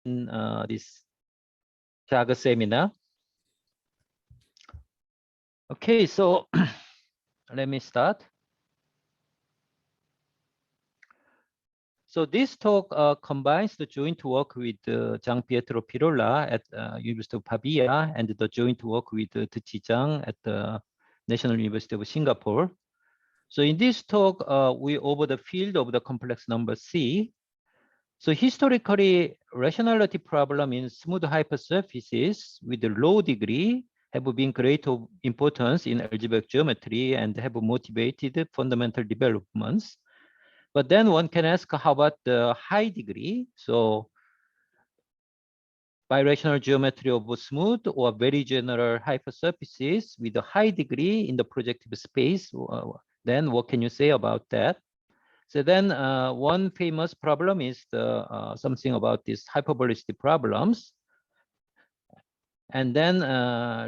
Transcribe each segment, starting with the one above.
this Jaga seminar. Okay, so let me start. So this talk combines the joint work with Gian Pietro Pirola at University of Pavia and the joint work with Tzu Zhang at the National University of Singapore. So in this talk, we over the field of the complex number C. So historically, rationality problem in smooth hypersurfaces with a low degree have been great of importance in algebraic geometry and have motivated fundamental developments. But then one can ask, how about the high degree? So birational geometry of smooth or very general hypersurfaces with a high degree in the projective space, then what can you say about that? So then one famous problem is the something about these hyperbolicity problems. And then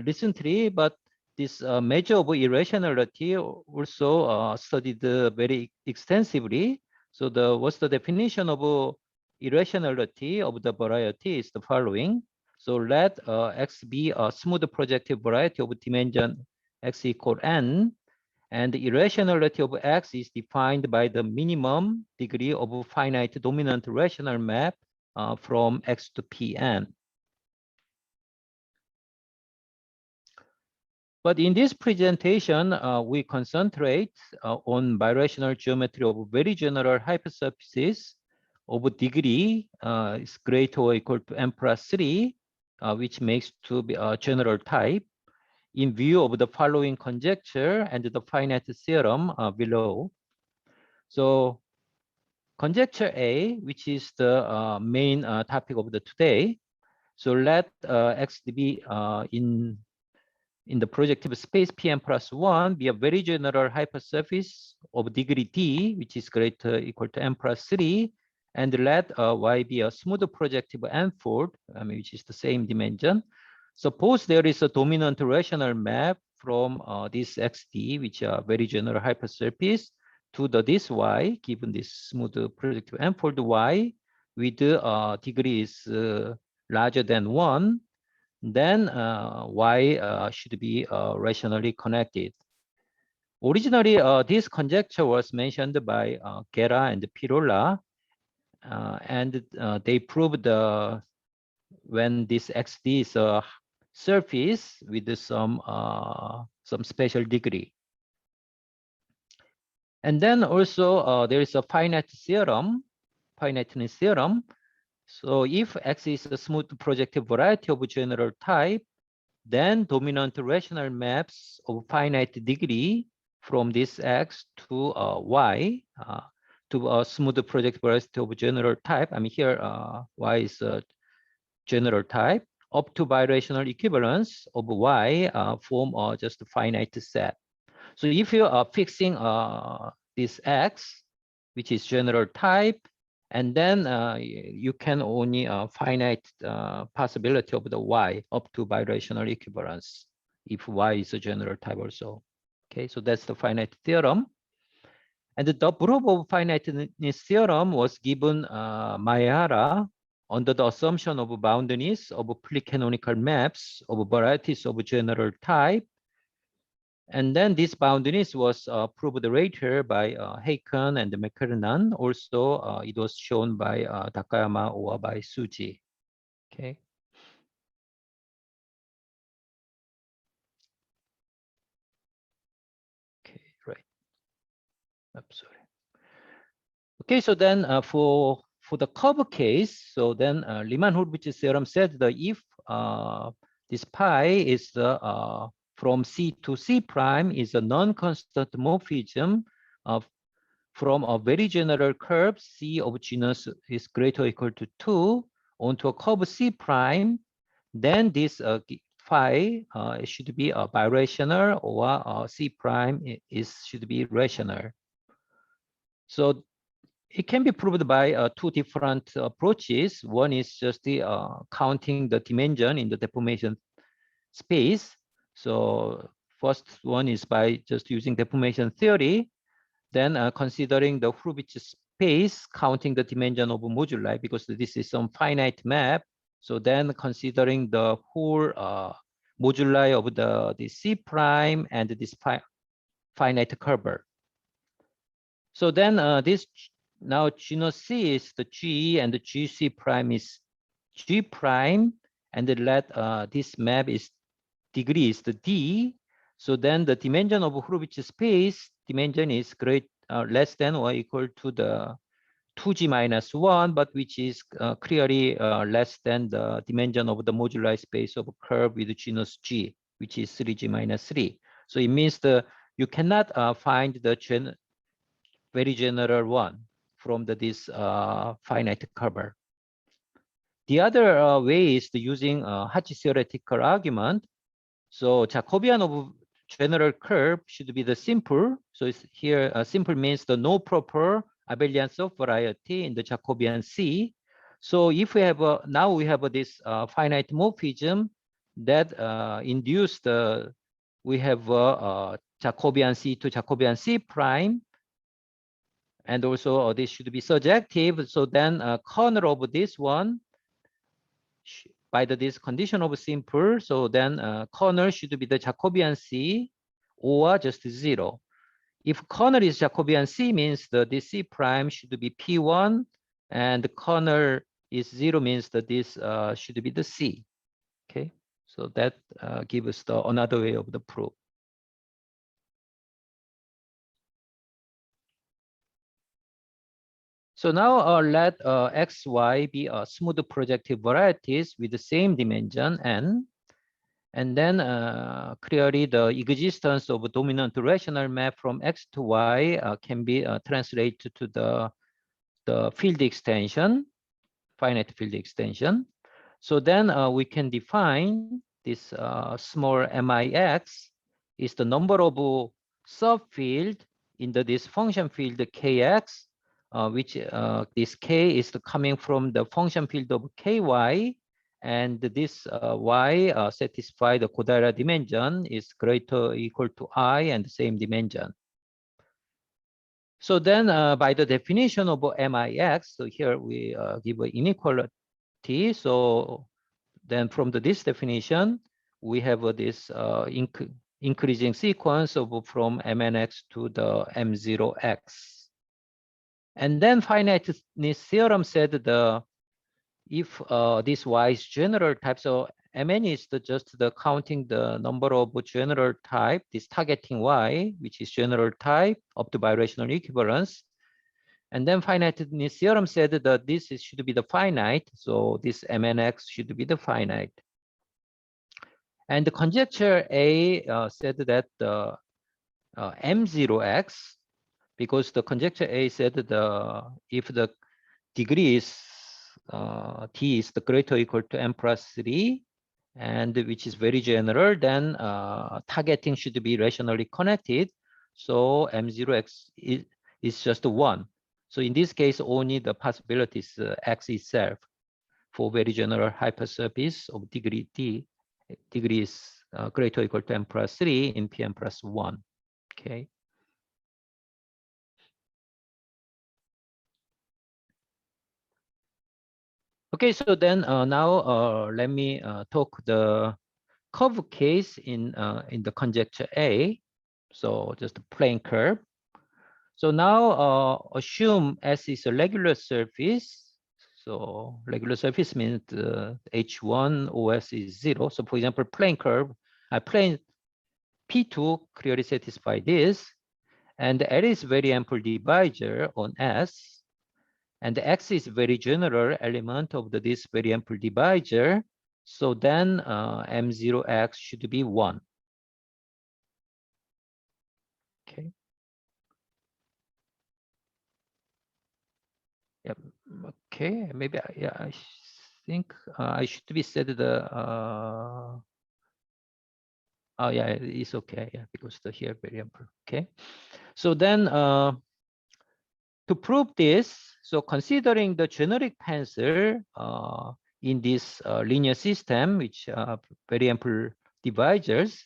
recently, but this measure of irrationality also studied very extensively. So what's the definition of irrationality of the variety is the following. So let X be a smooth projective variety of dimension X equal n. And the irrationality of X is defined by the minimum degree of finite dominant rational map from X to Pn. But in this presentation, we concentrate on birational geometry of very general hypersurfaces of degree is greater or equal to n plus 3, which makes to be a general type, in view of the following conjecture and the finite theorem below. So conjecture A, which is the main topic of the today. So let X be in the projective space Pn plus 1 be a very general hypersurface of degree D, which is greater or equal to n plus 3, and let Y be a smooth projective n-fold, which is the same dimension. Suppose there is a dominant rational map from this XD, which are very general hypersurface, to this Y, given this smooth projective n-fold Y, with degree is larger than 1, then Y should be rationally connected. Originally, this conjecture was mentioned by Guerra and Pirola, and they proved when this XD is a surface with some special degree. And then also there is a finiteness theorem. So if X is a smooth projective variety of general type, then dominant rational maps of finite degree from this X to Y to a smooth projective variety of general type. Here Y is a general type, up to birational equivalence of Y form just a finite set. So if you are fixing this X, which is general type, and then you can only finite possibility of the Y up to birational equivalence if Y is a general type also. Okay, so that's the finite theorem. And the proof of finiteness theorem was given Mayara under the assumption of boundedness of pre-canonical maps of varieties of general type. And then this boundedness was proved later by Heiken and McKernan. Also, it was shown by Takayama or by Suji. Okay. Okay, right. I'm sorry. Okay, so then for the curve case, so then Riemann-Hurwitz theorem said that if this pi is the from C to C prime is a non-constant morphism from a very general curve C of genus is greater or equal to 2 onto a curve C prime, then this phi should be a birational or C prime should be rational. So it can be proved by two different approaches. One is just the counting the dimension in the deformation space. So first one is by just using deformation theory, then considering the Hurwitz space counting the dimension of moduli because this is some finite map. So then considering the whole moduli of the C prime and this finite curve. So then this now genus C is the G and the GC prime is G prime, and let this map is degree is the D. So then the dimension of Hurwitz space dimension is less than or equal to the 2G minus 1, but which is clearly less than the dimension of the moduli space of a curve with genus G, which is 3G minus 3. So it means you cannot find the very general one from this finite curve. The other way is using Hachi theoretical argument. So Jacobian of general curve should be the simple. So it's here simple means the no proper abeliance of variety in the Jacobian C. So if we have now we have this finite morphism that induced we have Jacobian C to Jacobian C prime, and also this should be surjective. So then corner of this one by this condition of simple, so then corner should be the Jacobian C or just 0. If corner is Jacobian C means that this C prime should be P1, and the corner is 0 means that this should be the C. Okay, so that gives us another way of the proof. So now let X, Y be smooth projective varieties with the same dimension N. And then clearly the existence of a dominant rational map from X to Y can be translated to the field extension, finite field extension. So then we can define this small MIX is the number of subfield in this function field KX, which this K is coming from the function field of KY, and this Y satisfy the Kodaira dimension is greater or equal to I and the same dimension. So then by the definition of MIX, so here we give an inequality. So then from this definition, we have this increasing sequence of from MNX to the M0X. And then finiteness theorem said if this Y is general type, so Mn is just the counting the number of general type, this targeting Y, which is general type of the birational equivalence. And then finiteness theorem said that this should be the finite, so this MNX should be the finite. And the conjecture A said that the M0X, because the conjecture A said if the degree is T is the greater or equal to M plus 3, and which is very general, then targeting should be rationally connected. So M0X is just 1. So in this case, only the possibility is X itself for very general hypersurface of degree T. Degree is greater or equal to M plus 3 in Pm plus 1. Okay. Okay, so then now let me talk the curve case in the conjecture A. So just a plain curve. So now assume S is a regular surface. So regular surface means H1 OS is 0. So for example, plain curve, plane P2 clearly satisfy this, and L is very ample divisor on S, and the X is very general element of this very ample divisor. So then M0X should be 1. Okay. Yep. Okay. Maybe I think I should be said the. Oh yeah, it's okay. Yeah, because the here very ample. Okay. So then to prove this, so considering the generic tensor in this linear system, which very ample divisors,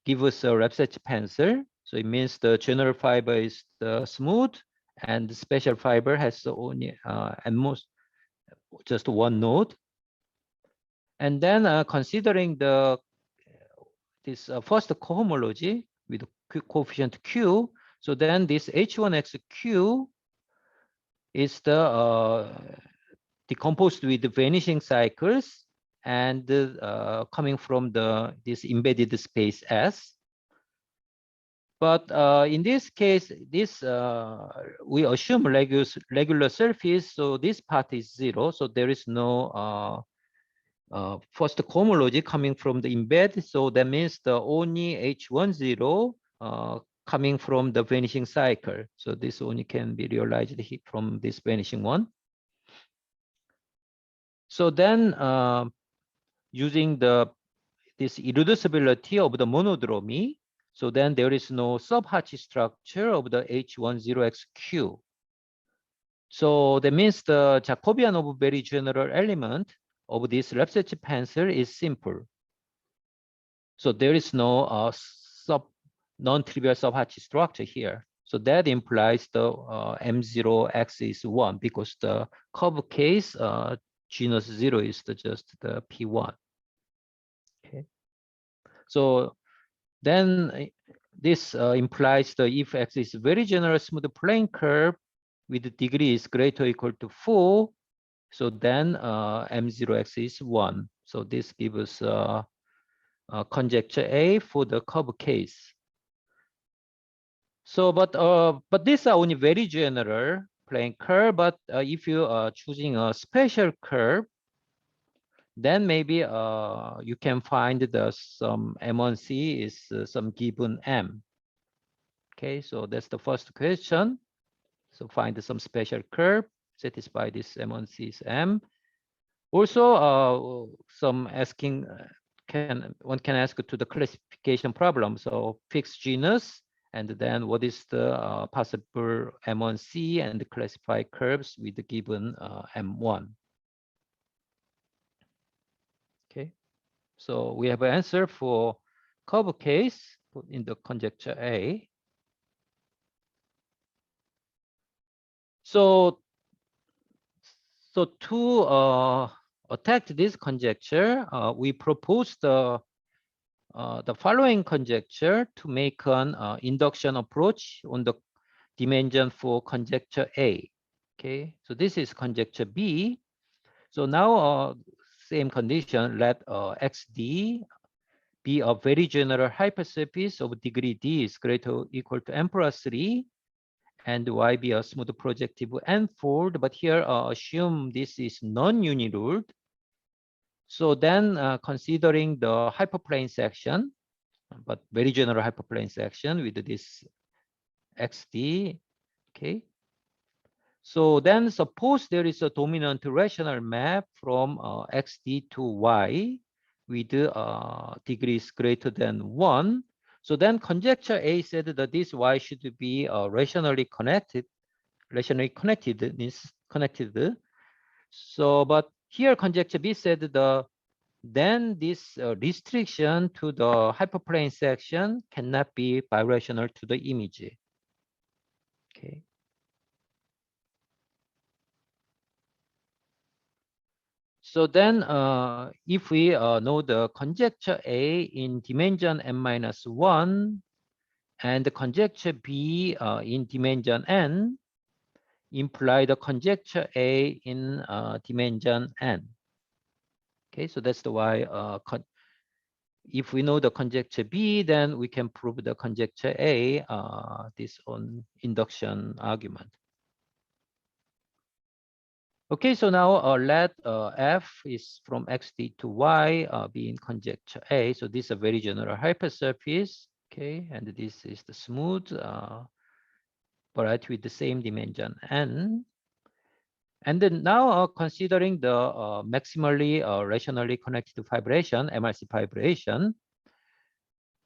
give us a Repsach tensor. So it means the general fiber is the smooth and the special fiber has only at most just one node. And then considering this first cohomology with coefficient q, so then this H1xq is decomposed with the vanishing cycles and coming from this embedded space S. But in this case, we assume regular surface, so this part is 0. So there is no first cohomology coming from the embed. So that means the only H10 coming from the vanishing cycle. So this only can be realized from this vanishing one. So then using this irreducibility of the monodromy, so then there is no sub-Hachi structure of the H10xq. So that means the Jacobian of very general element of this Lefschetz pencil is simple. So there is no non-trivial sub-Hachi structure here. So that implies the M0x is 1 because the curve case genus 0 is just the P1. Okay. So then this implies the if x is very general smooth plane curve with degree is greater or equal to 4, so then M0x is 1. So this gives conjecture A for the curve case. So, but these are only very general plane curve. But if you are choosing a special curve, then maybe you can find some M1C is some given M. Okay, so that's the first question. So find some special curve, satisfy this M1C's M. Also, some asking one can ask to the classification problem. So fix genus, and then what is the possible M1C and classify curves with the given M1. Okay, so we have an answer for curve case in the conjecture A. So to attack this conjecture, we propose the following conjecture to make an induction approach on the dimension for conjecture A. Okay, so this is conjecture B. So now same condition, let XD be a very general hypersurface of degree D is greater or equal to M plus 3, and Y be a smooth projective n-fold, but here assume this is non-uniruled. So then considering the hyperplane section, but very general hyperplane section with this XD, okay. So then suppose there is a dominant rational map from XD to Y with degrees greater than 1. So then conjecture A said that this Y should be rationally connected. So, but here conjecture B said then this restriction to the hyperplane section cannot be birational to the image. Okay. So then if we know the conjecture A in dimension n-1 and the conjecture B in dimension n, imply the conjecture A in dimension n. Okay, so that's the why if we know the conjecture B, then we can prove the conjecture A, this on induction argument. Okay, so now let F is from XD to Y be in conjecture A. So this is a very general hypersurface. Okay, and this is the smooth variety with the same dimension N. And then now considering the maximally rationally connected vibration, MRC vibration,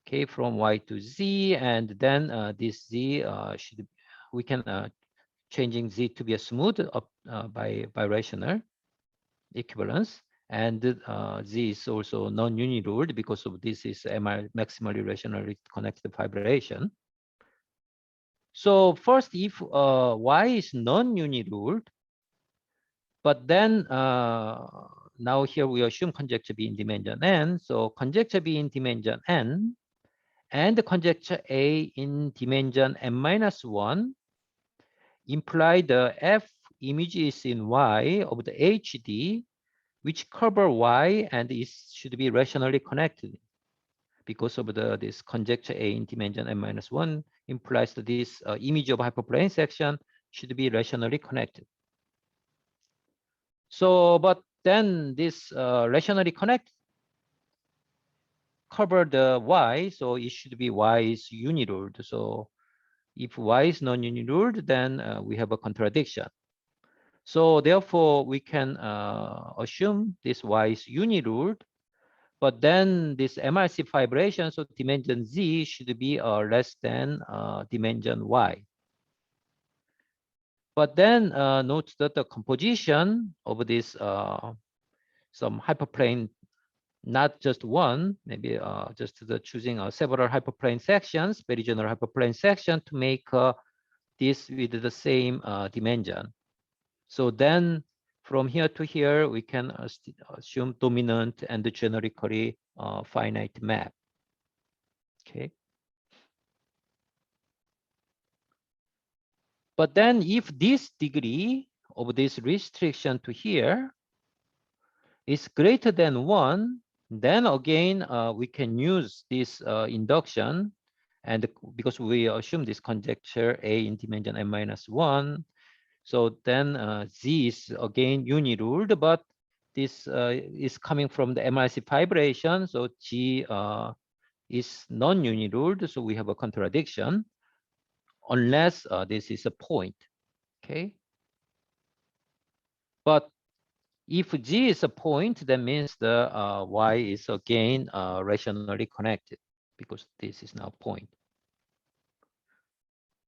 okay, from Y to Z, and then this Z we can changing Z to be a smooth by rational equivalence, and Z is also non-uniruled because of this is MR maximally rationally connected vibration. So first, if y is non-unit ruled, but then now here we assume conjecture B in dimension n. So conjecture B in dimension n and conjecture A in dimension n minus 1 imply the F images in Y of the HD which cover Y and is should be rationally connected because of this conjecture A in dimension n minus 1 implies that this image of hyperplane section should be rationally connected. So, but then this rationally connect cover the Y, so it should be Y is uniruled. So if Y is non-uniruled, then we have a contradiction. So therefore, we can assume this Y is uniruled, but then this MRC fibration, so dimension Z should be less than dimension Y. But then note that the composition of this some hyperplane, not just one, maybe just the choosing several hyperplane sections, very general hyperplane section to make this with the same dimension. So then from here to here, we can assume dominant and generically finite map. Okay. But then if this degree of this restriction to here is greater than 1, then again, we can use this induction. And because we assume this conjecture A in dimension n minus 1, so then Z is again uniruled, but this is coming from the MRC fibration. So G is non-uniruled, so we have a contradiction unless this is a point. Okay. But if G is a point, that means the Y is again rationally connected because this is now point.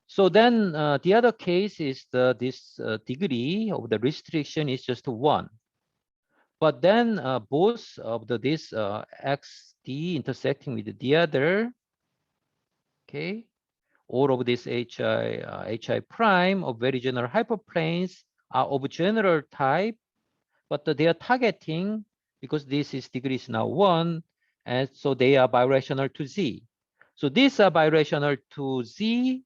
So then the other case is this degree of the restriction is just 1. But then both of this XD intersecting with the other, okay, all of this HI prime of very general hyperplanes are of general type, but they are targeting because this is degree is now 1, and so they are birational to Z. So these are birational to Z.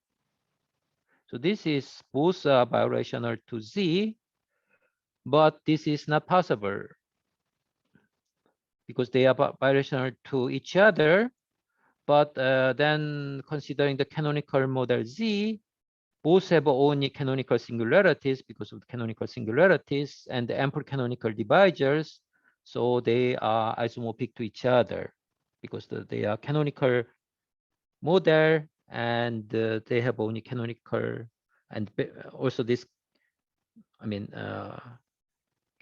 So this is both birational to Z, but this is not possible because they are birational to each other. But then considering the canonical model Z, both have only canonical singularities because of the canonical singularities and the ample canonical divisors. So they are isomorphic to each other because they are canonical model and they have only canonical and also this, I mean,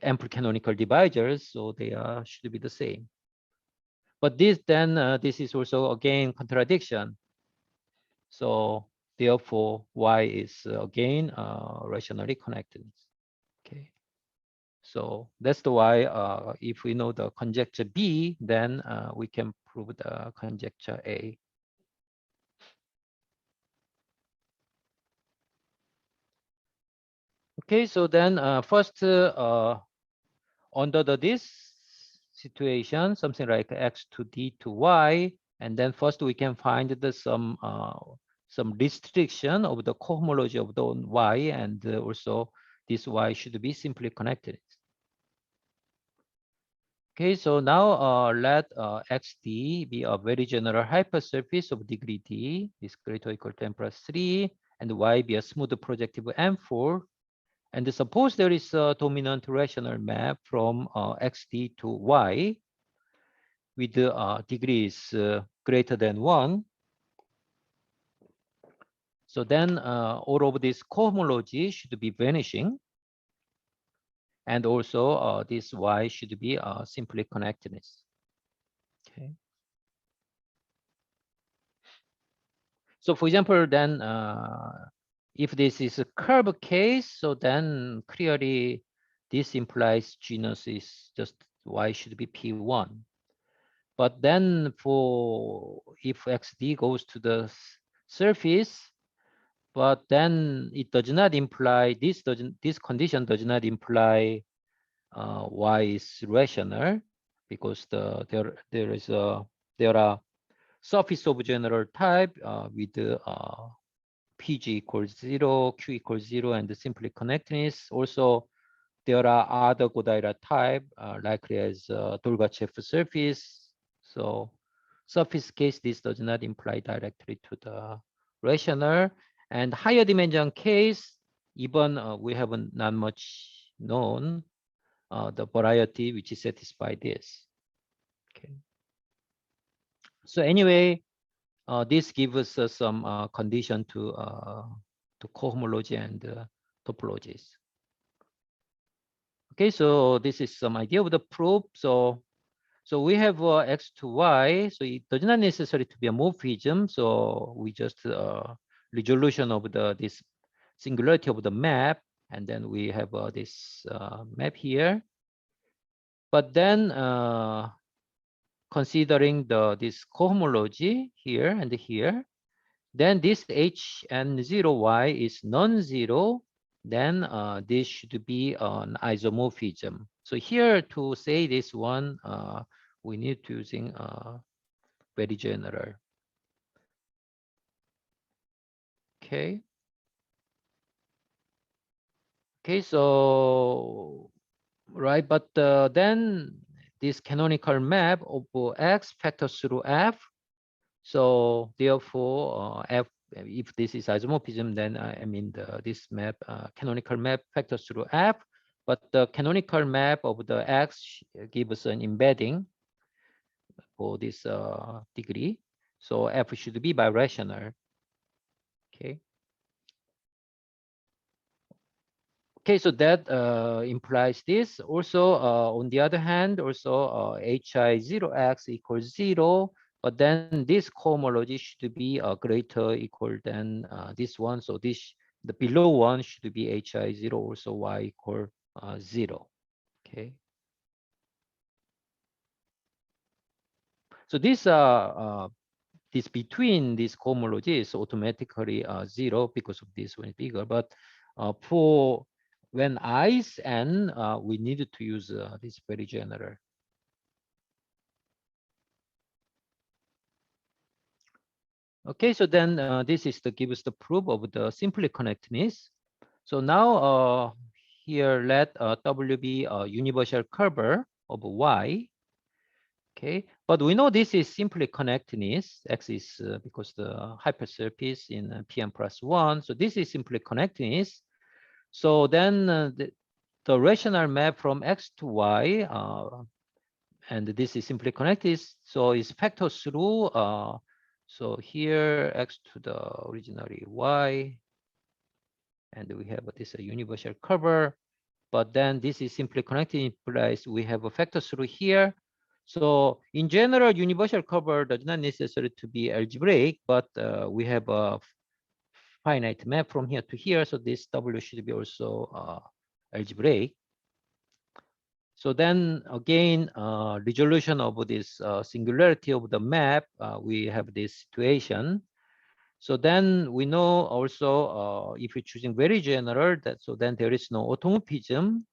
ample canonical divisors. So they should be the same. But this then this is also again contradiction. So therefore, Y is again rationally connected. Okay. So that's the why if we know the conjecture B, then we can prove the conjecture A. Okay, so then first under this situation, something like X to D to Y, and then first we can find some restriction of the cohomology of the Y, and also this Y should be simply connected. Okay, so now let XD be a very general hypersurface of degree D, is greater or equal to n plus 3, and Y be a smooth projective M4. And suppose there is a dominant rational map from XD to Y with degrees greater than 1. So then all of this cohomology should be vanishing. And also this Y should be simply connectedness. Okay. So for example, then if this is a curve case, so then clearly this implies genus is just Y should be P1. But then for if XD goes to the surface, but then it does not imply this condition does not imply y is rational, because there are surface of general type with PG equals 0, Q equals 0, and simply connectedness. Also, there are other Godaira type, likely as Dolgachev surface. So surface case, this does not imply directly to the rational. And higher dimension case, even we haven't not much known the variety which satisfy this. Okay. So anyway, this gives us some condition to cohomology and topologies. Okay, so this is some idea of the proof. So we have x to y. So it does not necessary to be a morphism. So we just resolution of this singularity of the map, and then we have this map here. But then considering this cohomology here and here, then this h and 0y is non-zero, then this should be an isomorphism. So here to say this one, we need to using very general. Okay. Okay, so right, but then this canonical map of x factors through f. So therefore, f, if this is isomorphism, then I mean this map, canonical map factors through f, but the canonical map of the x gives an embedding for this degree. So f should be birational. Okay. Okay, so that implies this. Also, on the other hand, also hi 0x equals 0, but then this cohomology should be greater equal than this one. So this, the below one should be hi 0, also y equal 0. Okay. So this between these cohomology is automatically 0 because of this one is bigger. But for when I is n, we need to use this very general. Okay, so then this is to give us the proof of the simply connectedness. So now here let W be a universal curve of y. Okay, but we know this is simply connectedness. X is because the hypersurface in Pn plus 1. So this is simply connectedness. So then the rational map from x to y, and this is simply connected, so it's factor through. So here x to the originally y, and we have this universal curve. But then this is simply connected in place. We have a factor through here. So in general, universal curve does not necessarily to be algebraic, but we have a finite map from here to here. So this W should be also algebraic. So then again, resolution of this singularity of the map, we have this situation. So then we know also if we're choosing very general, that so then there is no automorphism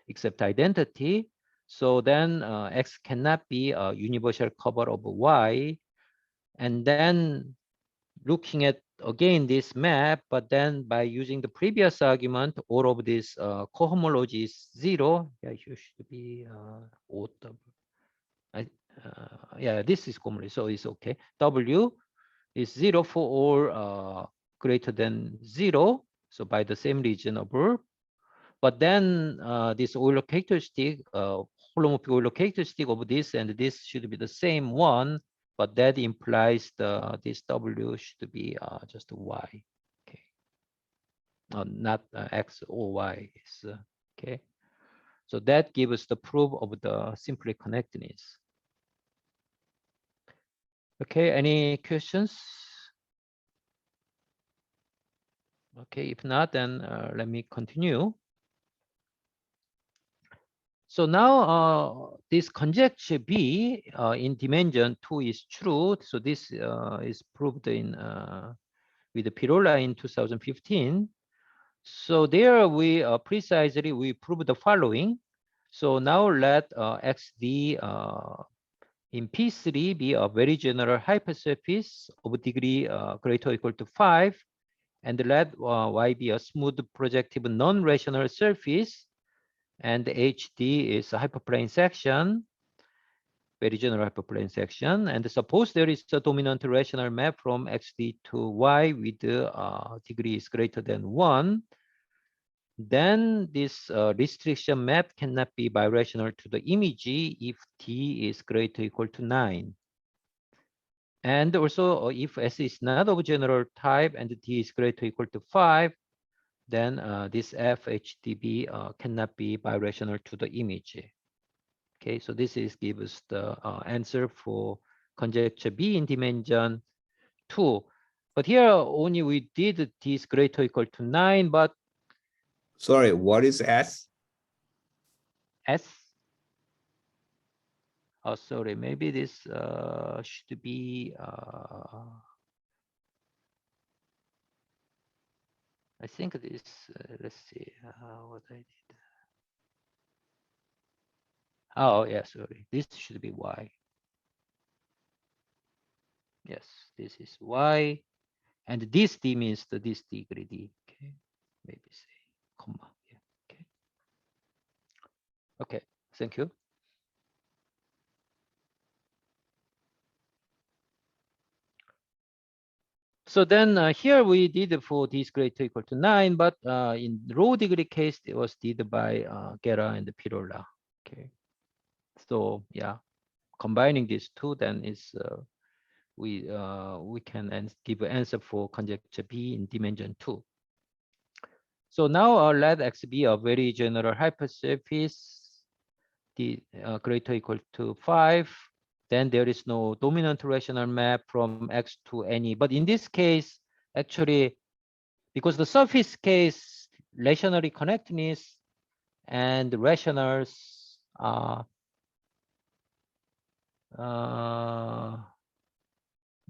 except identity. So then X cannot be a universal cover of Y. And then looking at again this map, but then by using the previous argument, all of this cohomology is 0. Yeah, it should be yeah, this is cohomology, so it's okay. W is 0 for all greater than 0. So by the same reason above. But then this Euler characteristic, holomorphic Euler characteristic of this and this should be the same one, but that implies this W should be just Y. Okay, not X or Y. Okay, so that gives us the proof of the simply connectedness. Okay, any questions? Okay, if not, then let me continue. So now this conjecture B in dimension 2 is true. So this is proved in with the Pirola in 2015. So there we precisely we prove the following. So now let XD in P3 be a very general hypersurface of degree greater or equal to 5, and let Y be a smooth projective non-rational surface, and HD is a hyperplane section, very general hyperplane section. And suppose there is a dominant rational map from XD to Y with degree is greater than 1, then this restriction map cannot be birational to the image if D is greater or equal to 9. And also if S is not of general type and D is greater or equal to 5, then this FHDB cannot be birational to the image. Okay, so this is gives the answer for conjecture B in dimension 2. But here only we did D is greater or equal to 9, but Sorry, what is S? S. Oh, sorry, maybe this should be, I think this, let's see what I did. Oh, yeah, sorry, this should be Y. Yes, this is Y. And this D means this degree D. Okay, maybe say comma. Yeah. Okay. Okay, thank you. So then here we did for D is greater or equal to 9, but in low degree case, it was did by Guerra and Pirola. Okay. So yeah, combining these two, then is we can give an answer for conjecture B in dimension 2. So now let X be a very general hypersurface, the greater or equal to 5. Then there is no dominant rational map from X to any. But in this case, actually, because the surface case rationally connectedness and rationals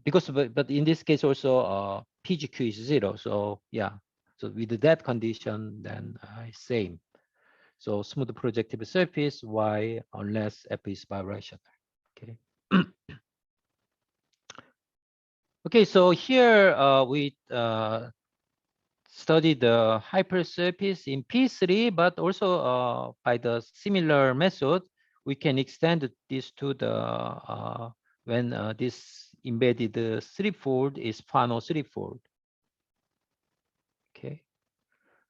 because but in this case also PGQ is 0. So yeah, so with that condition, then same. So smooth projective surface Y unless F is birational. Okay. Okay, so here we study the hypersurface in P3, but also by the similar method, we can extend this to the when this embedded threefold is Fano threefold. Okay,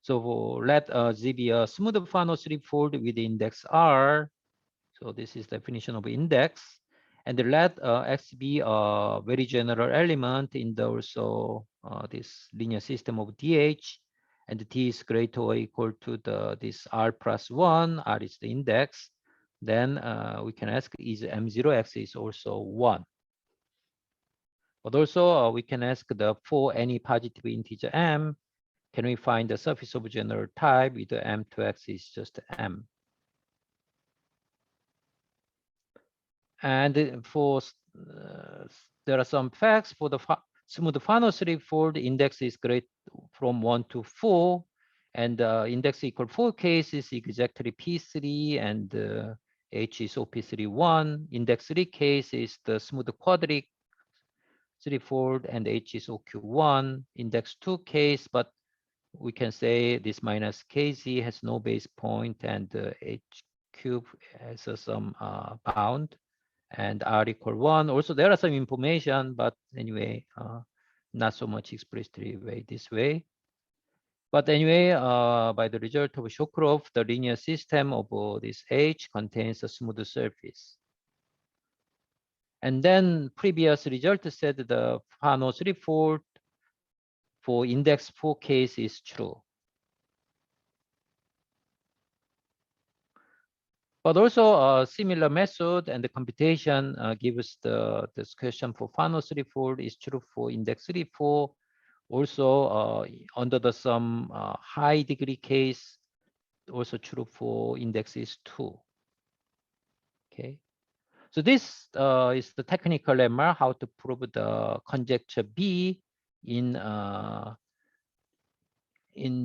so let Z be a smooth Fano threefold with index R. So this is definition of index, and let X be a very general element in the also this linear system of DH, and T is greater or equal to this R plus 1. R is the index. Then we can ask, is M0X is also 1? But also we can ask for any positive integer M, can we find the surface of general type with the M2X is just M? And for there are some facts for the smooth Fano threefold index is great from 1 to 4, and index equal 4 cases exactly P3, and H is OP3 1. Index 3 case is the smooth quadratic threefold, and H is OQ1. Index 2 case, but we can say this minus KZ has no base point, and H cube has some bound, and R equal 1. Also, there are some information, but anyway, not so much explicitly way this way. But anyway, by the result of Shokroff, the linear system of this H contains a smooth surface. And then previous result said the Fano threefold for index 4 case is true. But also a similar method and the computation gives this question for Fano threefold is true for index 3, 4. Also under the some high degree case, also true for indexes 2. Okay. So this is the technical lemma how to prove the conjecture B in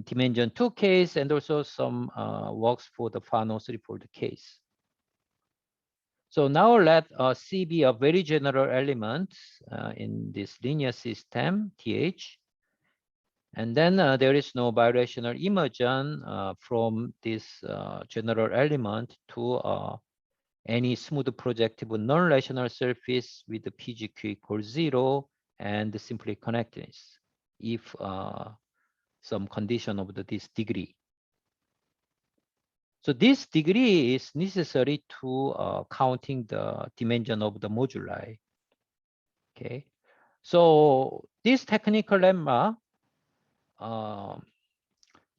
dimension 2 case, and also some works for the Fano threefold case. So now let C be a very general element in this linear system TH. And then there is no birational immersion from this general element to any smooth projective non-rational surface with the PGQ equals 0 and simply connectedness if some condition of this degree. So this degree is necessary to counting the dimension of the moduli. Okay, so this technical lemma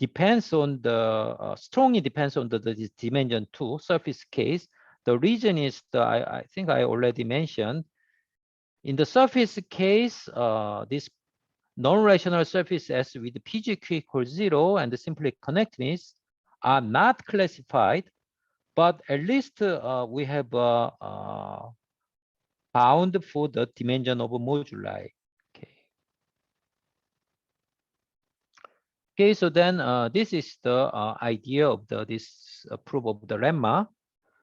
depends on the strongly depends on the dimension 2 surface case. The reason is I think I already mentioned in the surface case this non-rational surface S with PGQ equals 0 and simply connectedness are not classified, but at least we have bound for the dimension of moduli. Okay, so then this is the idea of this proof of the lemma.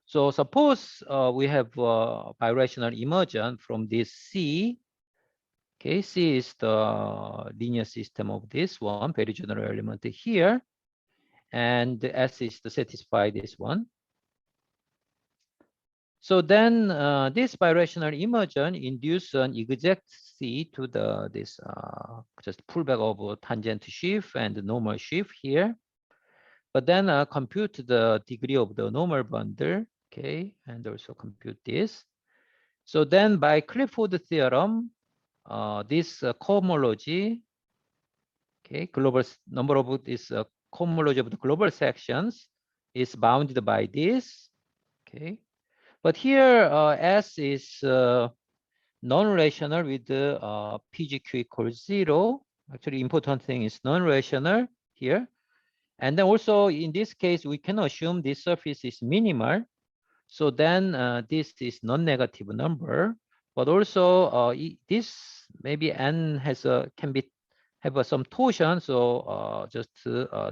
So suppose we have birational immersion from this C. Okay, C is the linear system of this one, very general element here. And S is to satisfy this one. So then this birational immersion induce an exact C to this just pullback of tangent shift and normal shift here. But then compute the degree of the normal bundle, okay, and also compute this. So then by Clifford theorem, this cohomology, okay, global number of this cohomology of the global sections is bounded by this, okay. But here S is non-rational with the PGQ equals 0. Actually, important thing is non-rational here. And then also in this case, we can assume this surface is minimal. So then this is non-negative number. But also this maybe n has can be have some torsion. So just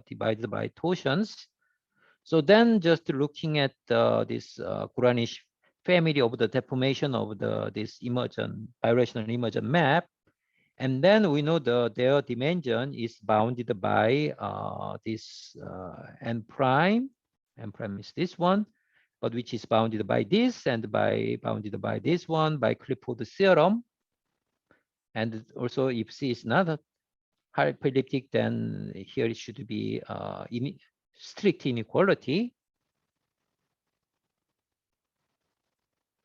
divided by torsions. So then just looking at this Granish family of the deformation of this immersion birational immersion map, and then we know their dimension is bounded by this n prime. N prime is this one, but which is bounded by this and bounded by this one by Clifford theorem. And also if C is not a hyperelliptic, then here it should be strict inequality.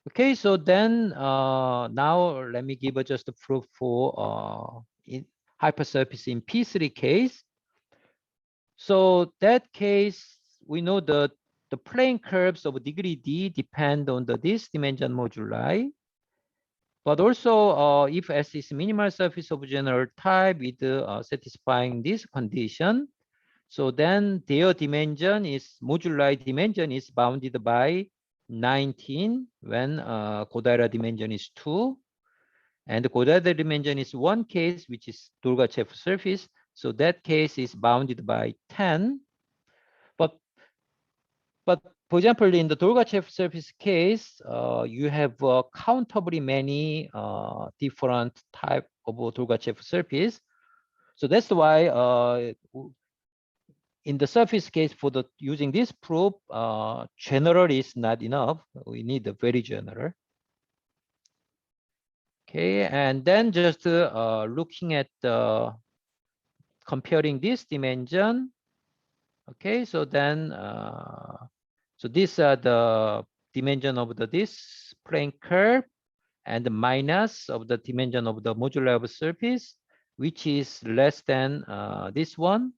Okay, so then now let me give just a proof for hypersurface in P3 case. So that case, we know the plane curves of degree D depend on this dimension moduli. But also if S is minimal surface of general type with satisfying this condition, so then their dimension is moduli dimension is bounded by 19 when Kodaira dimension is 2, and Kodaira dimension is one case, which is Dolgachev surface. So that case is bounded by 10. But for example, in the Dolgachev surface case, you have countably many different type of Dolgachev surface. So that's why in the surface case for using this proof, general is not enough. We need a very general. Okay, and then just looking at comparing this dimension. Okay, so then so these are the dimension of this plane curve and the minus of the dimension of the modular of surface, which is less than this one.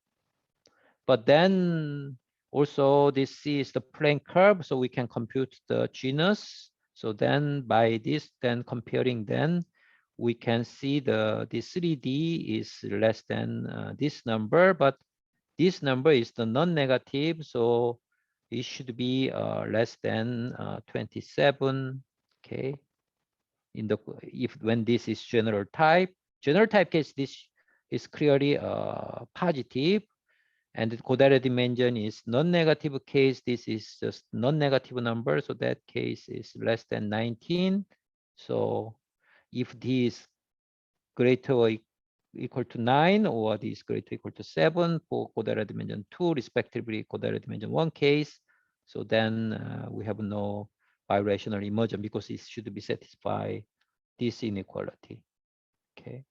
But then also this C is the plane curve, so we can compute the genus. So then by this, then comparing, then we can see the 3D is less than this number, but this number is the non-negative, so it should be less than 27. Okay, in the when this is general type case, this is clearly positive, and the codality dimension is non-negative case. This is just non-negative number, so that case is less than 19. So if D is greater or equal to 9, or D is greater or equal to 7 for codality dimension 2, respectively codality dimension 1 case, so then we have no birational emergence because it should be satisfy this inequality. Okay.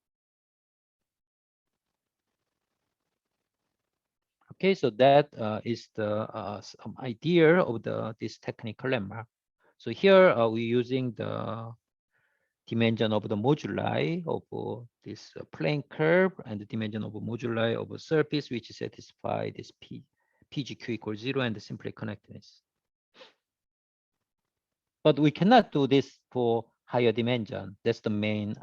Okay, so that is the some idea of this technical lemma. So here we're using the dimension of the moduli of this plane curve and the dimension of moduli of a surface which satisfy this PGQ equals 0 and the simply connectedness. But we cannot do this for higher dimension. That's the main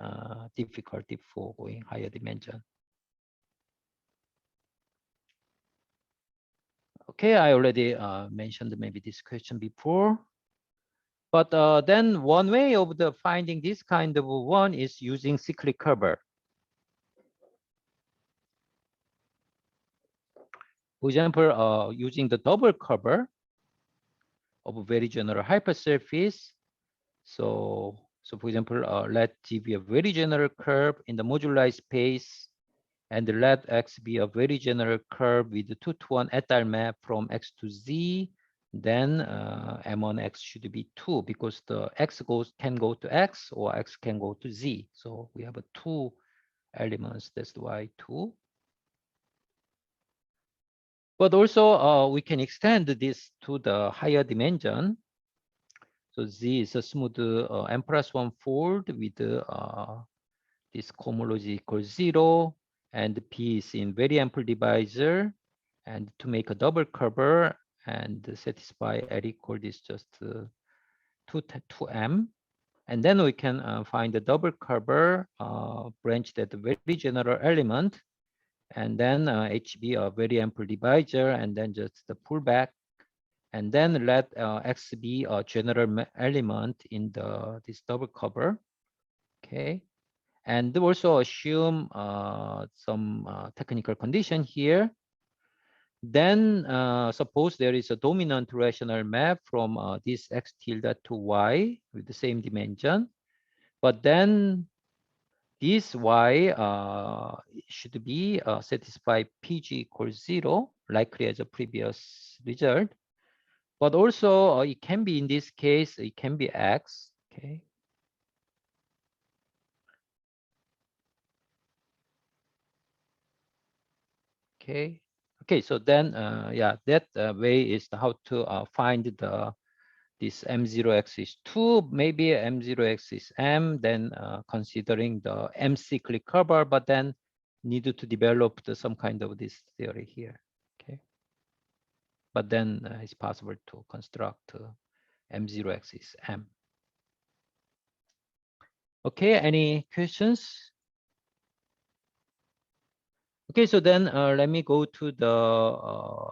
difficulty for going higher dimension. Okay, I already mentioned maybe this question before. But then one way of the finding this kind of one is using cyclic curve. For example, using the double curve of a very general hypersurface. So for example, let G be a very general curve in the moduli space, and let X be a very general curve with the 2-to-1 étale map from X to Z. Then M1X should be 2 because the X can go to X or X can go to Z. So we have 2 elements. That's why 2. But also we can extend this to the higher dimension. So Z is a smooth M+1 fold with this cohomology equals 0, and P is in very ample divisor, and to make a double curve and satisfy L equal is just 2M. And then we can find the double curve branched at the very general element, and then HB a very ample divisor, and then just the pullback, and then let X be a general element in this double curve. Okay, and also assume some technical condition here. Then suppose there is a dominant rational map from this X tilde to Y with the same dimension, but then this Y should be satisfy PG equals 0, likely as a previous result. But also it can be, in this case, it can be X. Okay. Okay. Okay. So then, yeah, that way is how to find this M0X is 2, maybe M0X is M, then considering the M cyclic curve, but then needed to develop some kind of this theory here. Okay. But then it's possible to construct M0X is M. Okay, any questions? Okay, so then let me go to the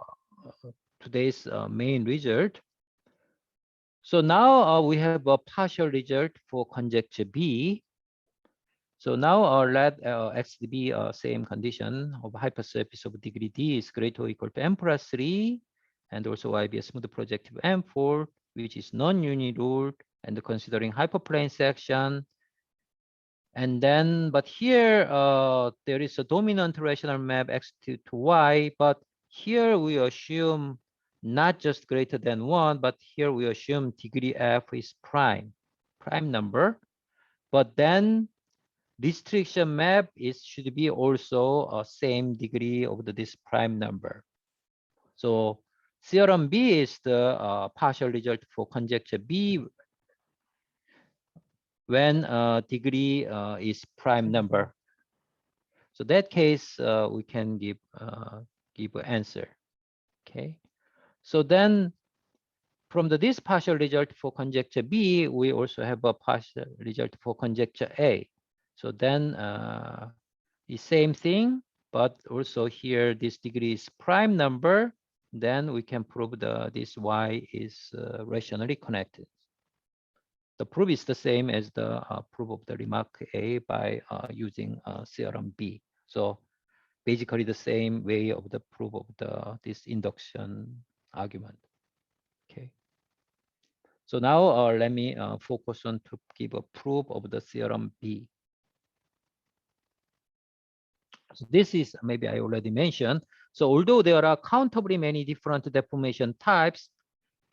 today's main result. So now we have a partial result for conjecture B. So now let X be same condition of hypersurface of degree D is greater or equal to M+3, and also Y be a smooth projective M4, which is non-uniruled, and considering hyperplane section. And then, but here there is a dominant rational map X to Y, but here we assume not just greater than 1, but here we assume degree F is prime number. But then restriction map should be also same degree of this prime number. So theorem B is the partial result for conjecture B when degree is prime number. So that case we can give an answer. Okay. So then from this partial result for conjecture B, we also have a partial result for conjecture A. So then the same thing, but also here this degree is prime number. Then we can prove this Y is rationally connected. The proof is the same as the proof of the remark A by using theorem B. So basically the same way of the proof of this induction argument. Okay. So now let me focus on to give a proof of the theorem B. So this is maybe I already mentioned. So although there are countably many different deformation types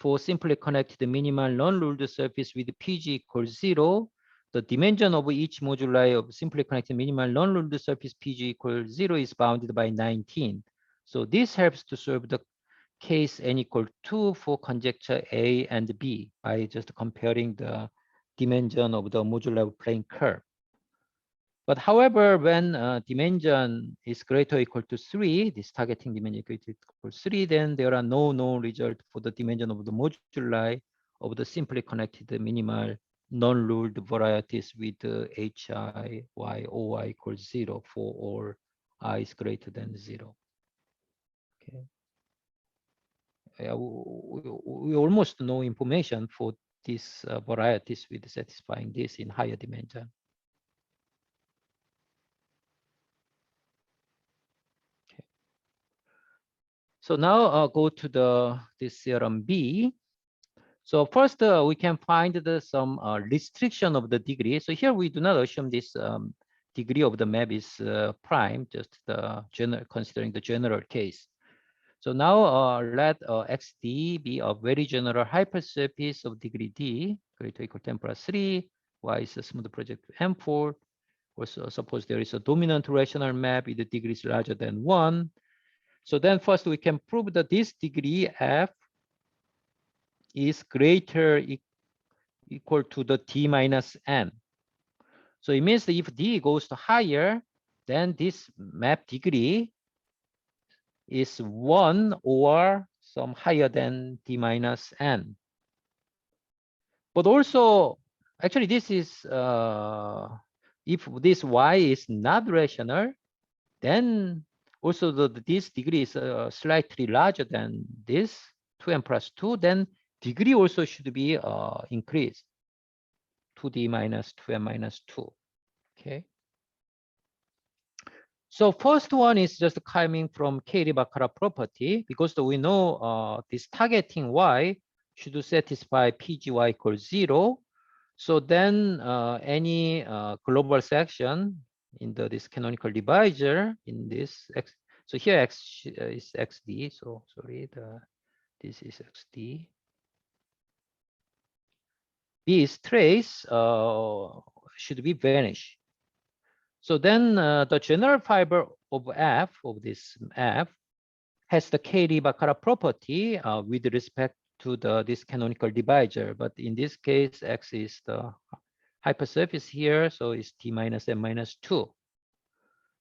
for simply connected minimal non-ruled surface with PG equals 0, the dimension of each moduli of simply connected minimal non-ruled surface PG equals 0 is bounded by 19. So this helps to solve the case n equal 2 for conjecture A and B by just comparing the dimension of the modular plane curve. But however, when dimension is greater or equal to 3, this targeting dimension is greater or equal to 3, then there are no known result for the dimension of the moduli of the simply connected minimal non-ruled varieties with hi, y, oi equals 0 for all I is greater than 0. Okay. Yeah, we almost no information for these varieties with satisfying this in higher dimension. So now go to this theorem B. So first we can find some restriction of the degree. So here we do not assume this degree of the map is prime, just the general considering the general case. So now let XD be a very general hypersurface of degree D greater or equal to n plus 3. Y is a smooth projective M4. Also suppose there is a dominant rational map with the degrees larger than 1. So then first we can prove that this degree F is greater equal to the D minus N. So it means that if D goes to higher, then this map degree is 1 or some higher than D minus N. But also, actually this is, if this Y is not rational, then also this degree is slightly larger than this 2n plus 2, then degree also should be increased 2d minus 2n minus 2. Okay. So first one is just coming from Cayley-Baccarat property, because we know this targeting Y should satisfy PGY equals 0. So then any global section in this canonical divisor in this X, so here X is XD, so sorry, this is XD. This trace should be vanished. So then the general fiber of F, of this F, has the Cayley-Baccarat property with respect to this canonical divisor. But in this case, X is the hypersurface here, so it's T minus n minus 2.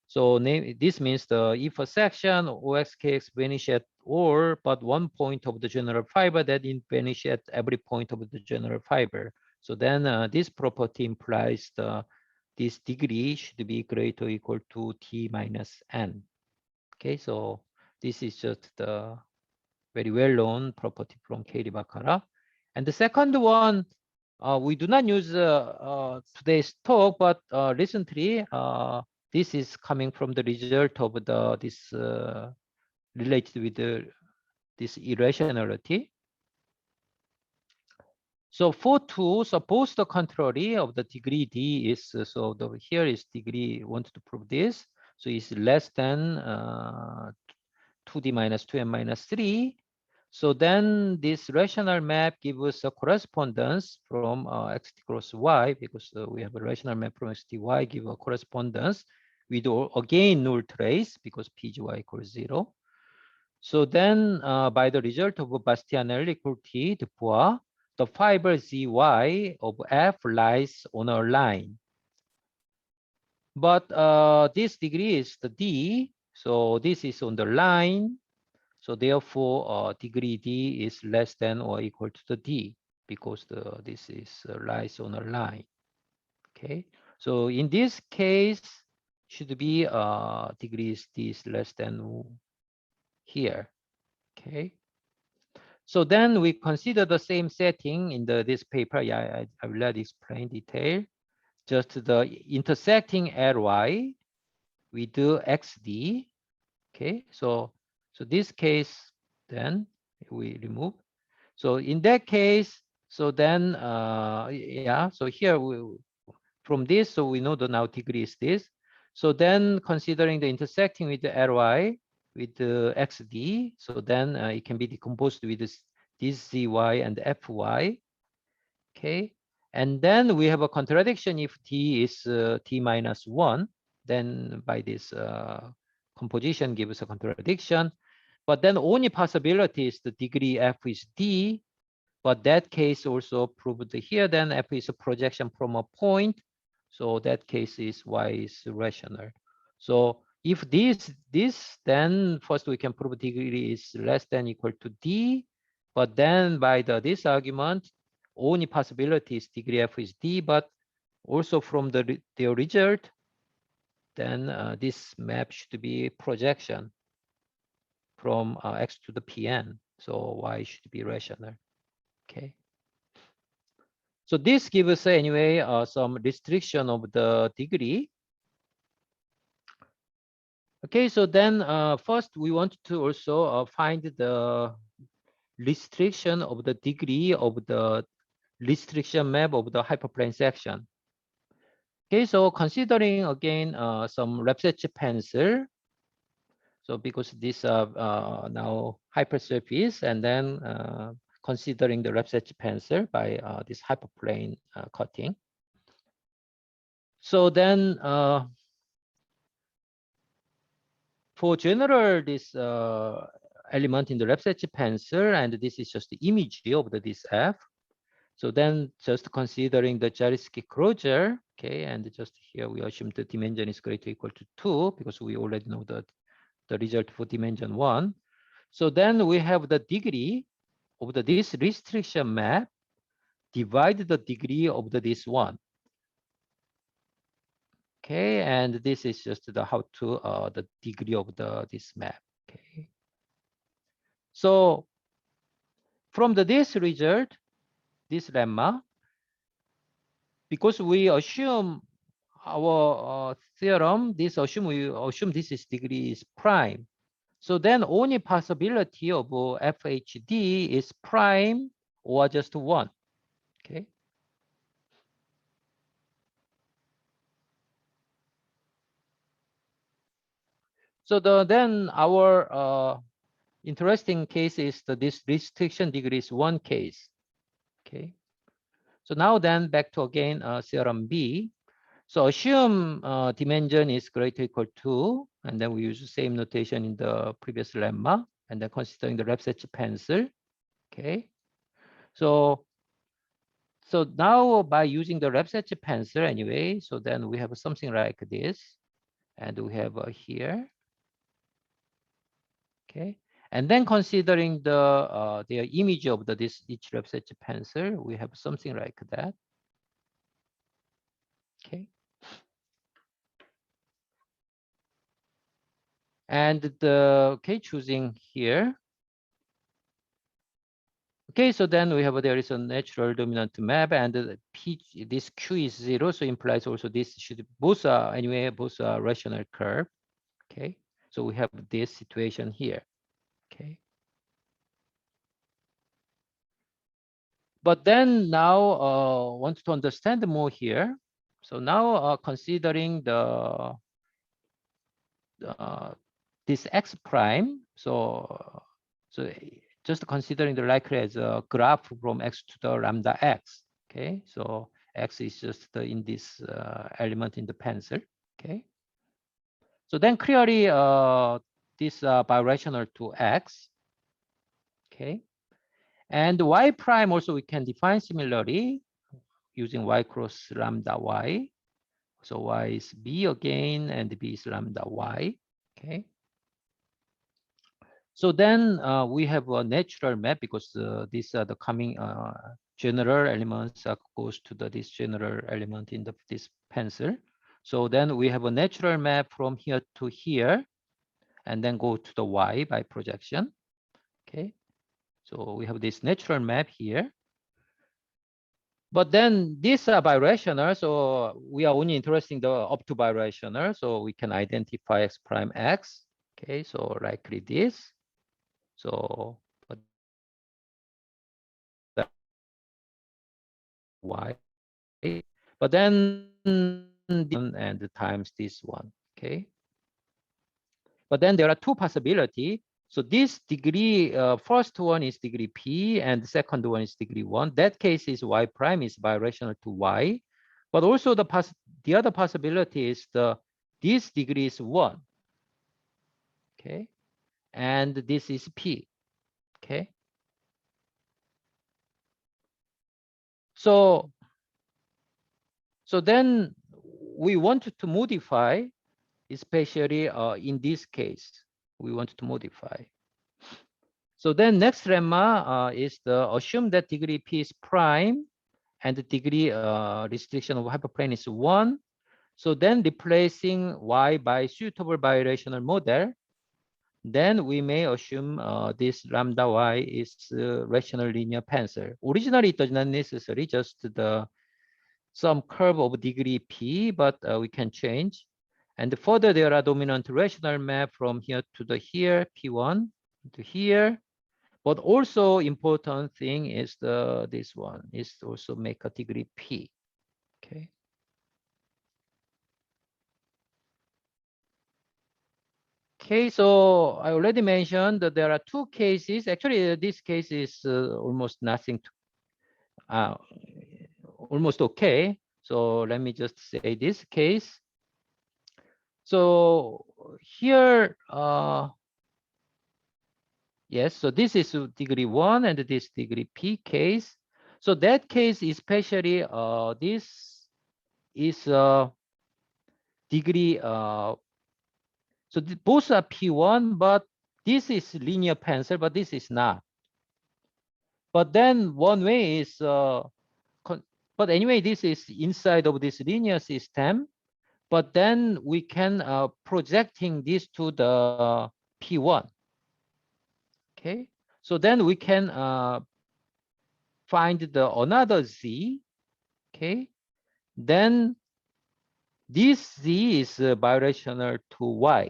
So this means if a section OXKX vanish at all but one point of the general fiber, that it vanish at every point of the general fiber. So then this property implies this degree should be greater or equal to T minus N. Okay, so this is just the very well-known property from Cayley-Baccarat. And the second one, we do not use today's talk, but recently, this is coming from the result of this related with this irrationality. So for 2, suppose the contrary of the degree D is, so here is degree, want to prove this. So it's less than 2D minus 2n minus 3. So then this rational map gives us a correspondence from xt cross y, because we have a rational map from xty give a correspondence with again null trace because pgy equals 0. So then by the result of Bastianelli equality, the fiber zy of f lies on a line. But this degree is the d, so this is on the line. So therefore, degree D is less than or equal to the D, because this is lies on a line. Okay. So in this case, should be degrees D is less than here. Okay. So then we consider the same setting in this paper. Yeah, I will let explain detail. Just the intersecting Ly, we do XD. Okay, so this case, then we remove. So in that case, so then yeah, so here from this, so we know the now degree is this. So then considering the intersecting with the Ly with the xd, so then it can be decomposed with this zy and fy. Okay, and then we have a contradiction if t is t minus 1, then by this composition gives a contradiction. But then only possibility is the degree f is d, but that case also proved here, then f is a projection from a point. So that case is y is rational. So if this, then first we can prove degree is less than equal to d, but then by this argument, only possibility is degree f is d, but also from the result, then this map should be projection from x to the pn. So y should be rational. Okay. So this gives us anyway some restriction of the degree. Okay, so then first we want to also find the restriction of the degree of the restriction map of the hyperplane section. Okay, so considering again some Lefsetz pencil. So because this now hypersurface, and then considering the Lefsetz pencil by this hyperplane cutting. So then for general this element in the Lefsetz pencil, and this is just the image of this f. So then just considering the Zariski closure, okay, and just here we assume the dimension is greater or equal to 2 because we already know the result for dimension 1. So then we have the degree of this restriction map divide the degree of this one. Okay, and this is just the how to the degree of this map. Okay, so from this result, this lemma, because we assume our theorem, we assume this is degree is prime. So then only possibility of FHD is prime or just 1. Okay. So then our interesting case is this restriction degree is 1 case. Okay. So now then back to again theorem B. So assume dimension is greater or equal to, and then we use the same notation in the previous lemma, and then considering the Lefsetz pencil. Okay. So now by using the Lefsetz pencil anyway, so then we have something like this, and we have here. Okay. And then considering the image of this each Lefsetz pencil, we have something like that. Okay. And choosing here. Okay, so then we have there is a natural dominant map, and P, this Q is 0, so implies also this should both are anyway both are rational curve. Okay, so we have this situation here. Okay. But then now want to understand more here. So now considering this x prime, so just considering the likely as a graph from x to the lambda x. Okay, so x is just in this element in the pencil. Okay, so then clearly this birational to x. Okay, and y prime also we can define similarly using y cross lambda y. So y is b again, and b is lambda y. Okay. So then we have a natural map because these are the coming general elements goes to this general element in this pencil. So then we have a natural map from here to here, and then go to the y by projection. Okay. So we have this natural map here. But then these are birational, so we are only interested in the up to birational, so we can identify x prime x. Okay, so likely this. So but y, but then and times this one. Okay, but then there are two possibilities. So this degree, first one is degree p, and the second one is degree 1. That case is y prime is birational to y. But also the other possibility is this degree is 1. Okay, and this is p. Okay, so then we want to modify, especially in this case, we want to modify. So then next lemma is the assume that degree p is prime and the degree restriction of hyperplane is 1. So then replacing y by suitable birational model, then we may assume this lambda y is rational linear tensor. Originally, it does not necessary just some curve of degree p, but we can change. And further, there are dominant rational map from here to the here, p1 to here. But also important thing is this one is also make a degree p. Okay. Okay, so I already mentioned that there are two cases. Actually, this case is almost nothing to, almost okay. So let me just say this case. So here, yes, so this is degree 1 and this degree p case. So that case, especially this is degree, so both are p1, but this is linear tensor, but this is not. But then one way is, but anyway, this is inside of this linear system. But then we can projecting this to the P1. Okay, so then we can find the another Z. Okay, then this Z is birational to Y.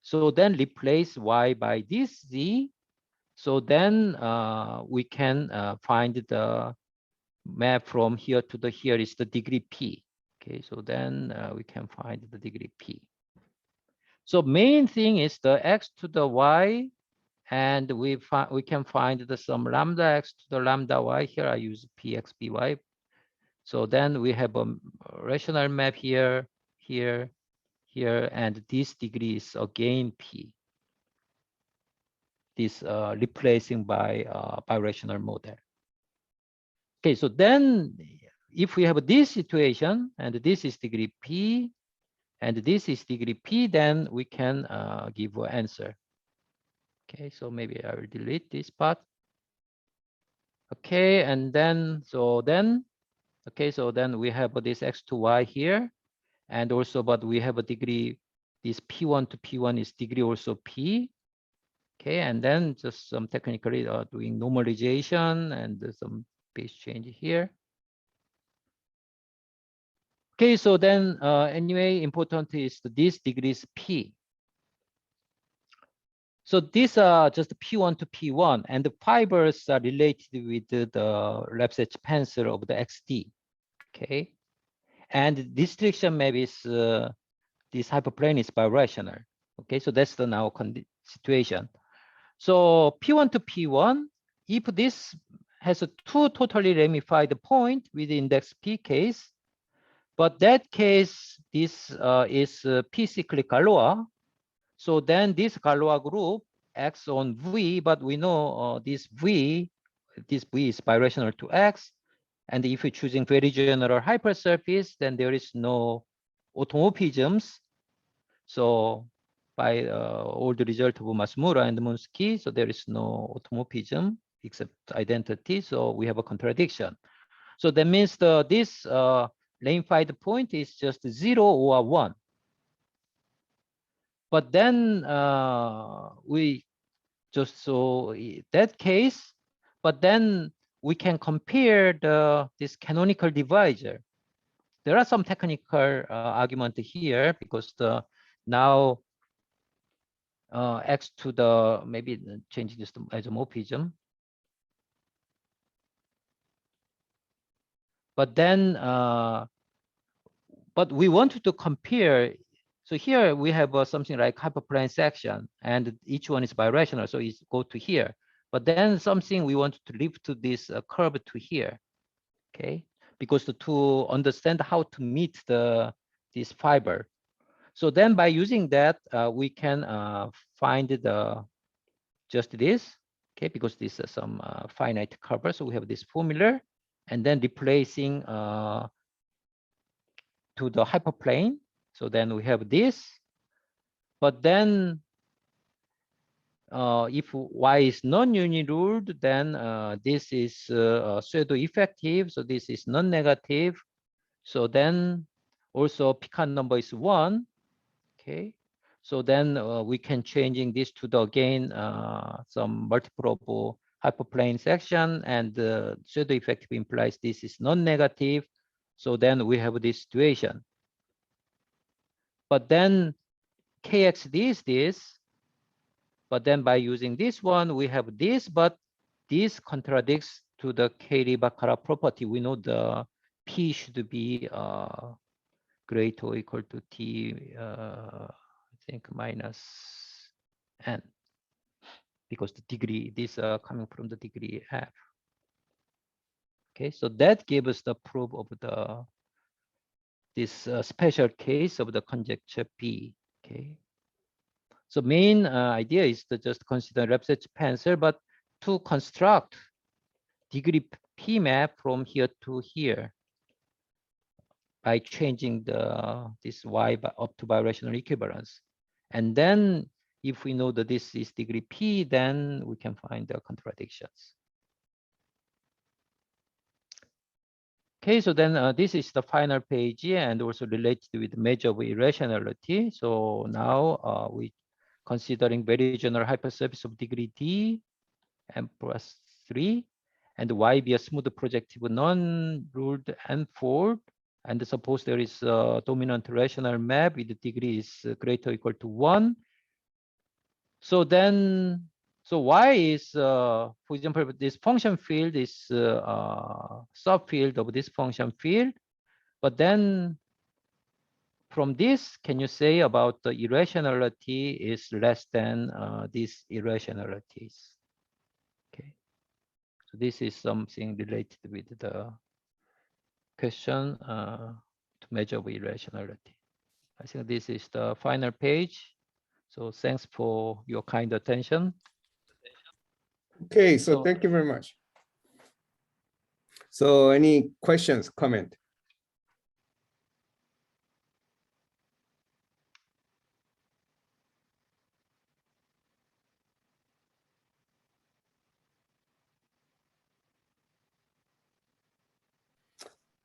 So then replace Y by this Z. So then we can find the map from here to the here is the degree P. Okay, so then we can find the degree P. So main thing is the X to the Y, and we can find the some lambda X to the lambda Y. Here I use PXBY. So then we have a rational map here, here, here, and this degree is again P. This replacing by birational model. Okay, so then if we have this situation and this is degree P and this is degree P, then we can give an answer. Okay, so maybe I will delete this part. Okay, and then, okay, so then we have this X to Y here. And also, but we have a degree, this P1 to P1 is degree also P. Okay, and then just some technically doing normalization and some base change here. Okay, so then anyway, important is this degrees P. So these are just P1 to P1, and the fibers are related with the Lefsetz pencil of the XD. Okay, and distribution map is this hyperplane is birational. Okay, so that's the now situation. So P1 to P1, if this has a two totally ramified point with index P case, but that case, this is P cyclic Galois. So then this Galois group acts on V, but we know this V is birational to X. And if we're choosing very general hypersurface, then there is no automorphisms. So by all the result of Masmura and Munsky, so there is no automorphism except identity. So we have a contradiction. So that means this ramified point is just 0 or 1. But then we just so that case, but then we can compare this canonical divisor. There are some technical argument here because now X to the, maybe changing this to isomorphism. But then, but we wanted to compare. So here we have something like hyperplane section, and each one is birational, so it's go to here. But then something we want to lift to this curve to here, okay? Because to understand how to meet this fiber. So then by using that, we can find just this, okay? Because this is some finite cover, so we have this formula, and then replacing to the hyperplane. So then we have this, but then if y is non-uniruled, then this is pseudo-effective, so this is non-negative. So then also Picard number is 1, okay? So then we can changing this to the, again, some multiple of hyperplane section, and pseudo-effective implies this is non-negative. So then we have this situation. But then KXD is this, but then by using this one, we have this, but this contradicts to the Cayley-Baccarat property. We know the P should be greater or equal to T, I think minus N, because the degree, this coming from the degree F. Okay, so that gives us the proof of this special case of the conjecture P. Okay. So main idea is to just consider Lefsetz pencil, but to construct degree P map from here to here by changing this Y up to birational equivalence. And then if we know that this is degree P, then we can find the contradictions. Okay, so then this is the final page and also related with measure of irrationality. So now we considering very general hypersurface of degree D m plus 3, and Y be a smooth projective non-ruled n-fold, and suppose there is a dominant rational map with the degree is greater or equal to 1. So then, so Y is, for example, this function field is subfield of this function field, but then from this, can you say about the irrationality is less than these irrationalities? Okay, so this is something related with the question to measure irrationality. I think this is the final page. So thanks for your kind attention. Okay, so thank you very much. So any questions, comment?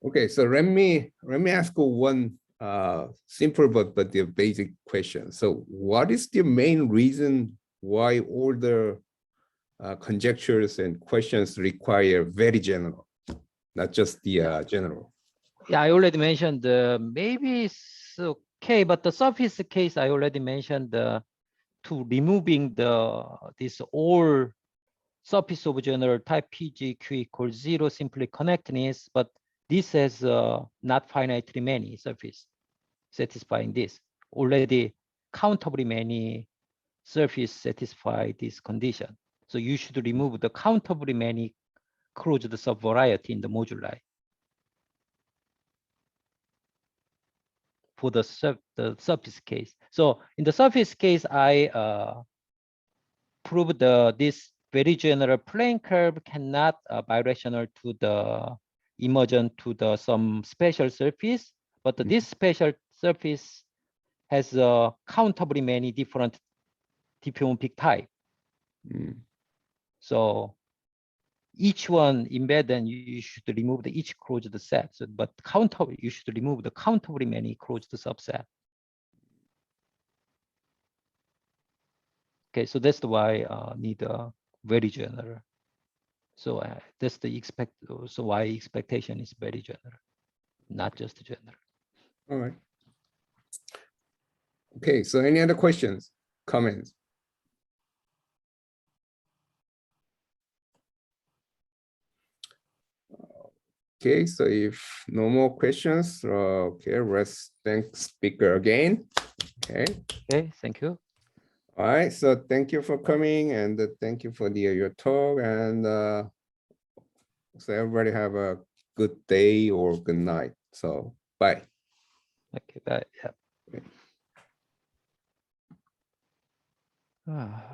Okay, so let me ask one simple but the basic question. So what is the main reason why all the conjectures and questions require very general, not just the general? Yeah, I already mentioned maybe it's okay, but the surface case I already mentioned to removing this all surface of general type PGQ equals 0 simply connectedness, but this has not finitely many surface satisfying this. Already countably many surface satisfy this condition. So you should remove the countably many closed subvariety in the moduli for the surface case. So in the surface case, I proved this very general plane curve cannot birational to the emergent to the some special surface, but this special surface has countably many different diffeomorphic type. So each one embed, then you should remove the each closed set. So, but countable, you should remove the countably many closed subset. Okay, so that's why need a very general. So that's the expect. So why expectation is very general, not just general. All right. Okay, so any other questions, comments? Okay, so if no more questions, okay, let's thank speaker again. Okay. Okay, thank you. All right, so thank you for coming and thank you for your talk, and so everybody have a good day or good night. So bye. Okay, bye. Yeah. Ah.